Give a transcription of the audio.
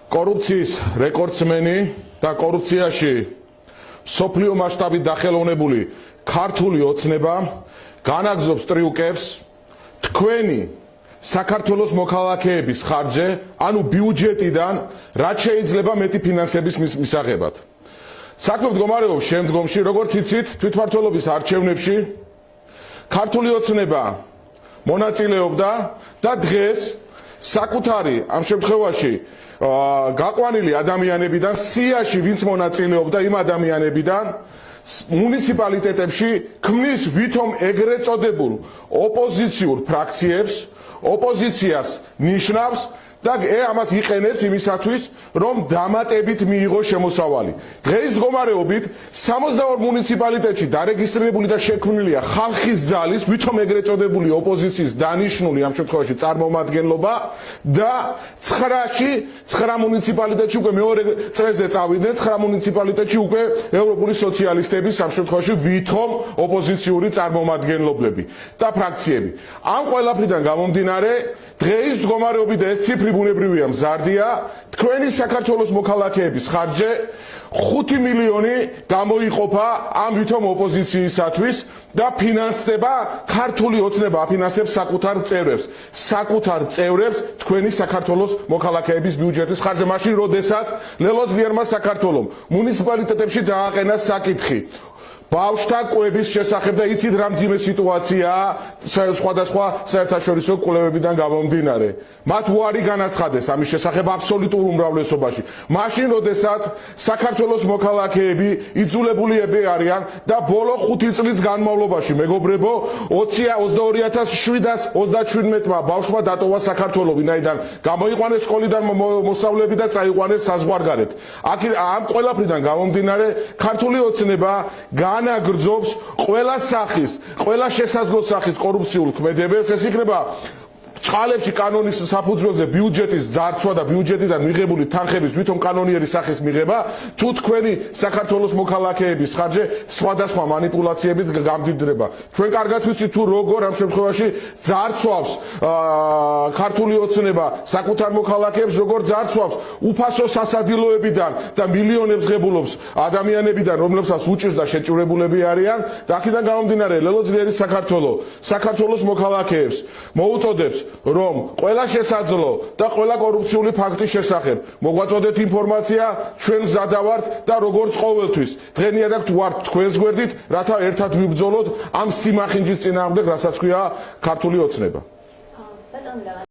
კორუფციის რეკორდსმენი და კორუფციაში სოფლიო მასშტაბით დახელოვნებული ქართული ოცნება განაგზობს ტრიუკებს თქვენი საქართველოს მოქალაქეების ხარჯზე, ანუ ბიუჯეტიდან, რაც შეიძლება მეტი ფინანსების მისაღებად. საქმე მდგომარეობს შემდგომში, როგორც იცით, თვითმმართველობის არჩევნებში ქართული ოცნება მონაწილეობდა და დღეს საკუთარი ამ შემთხვევაში გაყვანილი ადამიანებიდან სიაში ვინც მონაწილეობდა იმ ადამიანებიდან მუნიციპალიტეტებში ქმნის ვითომ ეგრეთ წოდებულ ოპოზიციურ ფრაქციებს ოპოზიციას ნიშნავს და ამას იყენებს იმისათვის, რომ დამატებით მიიღოს შემოსავალი. დღეს მდგომარეობით 62 მუნიციპალიტეტში დარეგისტრირებული და შექმნილია ხალხის ძალის, ვითომ ეგრეთ წოდებული ოპოზიციის დანიშნული ამ შემთხვევაში წარმომადგენლობა და 9 მუნიციპალიტეტში უკვე მეორე წრეზე წავიდნენ, 9 მუნიციპალიტეტში უკვე ევროპული სოციალისტების ამ შემთხვევაში ვითომ ოპოზიციური წარმომადგენლობები და ფრაქციები. ამ ყველაფრიდან გამომდინარე, დღეს მდგომარეობით ეს ციფრი ბუნებრივია მზარდია, თქვენი საქართველოს მოქალაქეების ხარჯზე 5 მილიონი გამოიყოფა ამ ვითომ ოპოზიციისათვის და ფინანსდება ქართული ოცნება აფინანსებს საკუთარ წევრებს თქვენი საქართველოს მოქალაქეების ბიუჯეტის ხარჯზე, მაშინ როდესაც ლელოძლიერმა საქართველომ მუნიციპალიტეტებში დააყენა საკითხი ბავშვთა კვების შესახებ და იცით რა მძიმე სიტუაციაა სხვადასხვა საერთაშორისო კვლევებიდან გამომდინარე. მათ უარი განაცხადეს ამის შესახებ აბსოლუტურ უმრავლესობაში. მაშინ როდესაც საქართველოს მოქალაქეები იძულებულები არიან და ბოლო 5 წლის განმავლობაში მეგობრებო 22717 ბავშვმა დატოვა საქართველო, ვინაიდან გამოიყვანეს სკოლიდან მოსავლები და წაიყვანეს საზღვარგარეთ. ამ ყველაფრიდან გამომდინარე ქართული ოცნება განაგრძობს ყველა სახის, ყველა შესაძლო სახის კორუფციულ ქმედებებს. ეს იქნება ჭყალებში კანონის საფუძველზე ბიუჯეტის ძარცვა და ბიუჯეტიდან მიღებული თანხების ვითომ კანონიერი სახის მიღება, თუ თქვენი საქართველოს მოქალაქეების ხარჯზე სხვადასხვა მანიპულაციებით გამდიდრება. ჩვენ კარგად ვიცით თუ როგორ ამ შემთხვევაში ძარცვავს ქართული ოცნება საკუთარ მოქალაქეებს, როგორ ძარცვავს უფასო სასადილოებიდან და მილიონებს ღებულობს ადამიანებიდან, რომლებსაც უჭირს და შეჭურებულები არიან და აქედან გამომდინარე ლელოძლიერი საქართველოს მოქალაქეებს მოუწოდებს რომ ყველა შესაძლო და ყველა კორუფციული ფაქტის შესახებ მოგვაწოდეთ ინფორმაცია, ჩვენ მზადა ვართ და როგორც ყოველთვის დღენიადად ვართ თქვენს გვერდით, რათა ერთად ვიბრძოლოთ ამ სიმახინჯის წინააღმდეგ, რასაც ქვია ქართული ოცნება.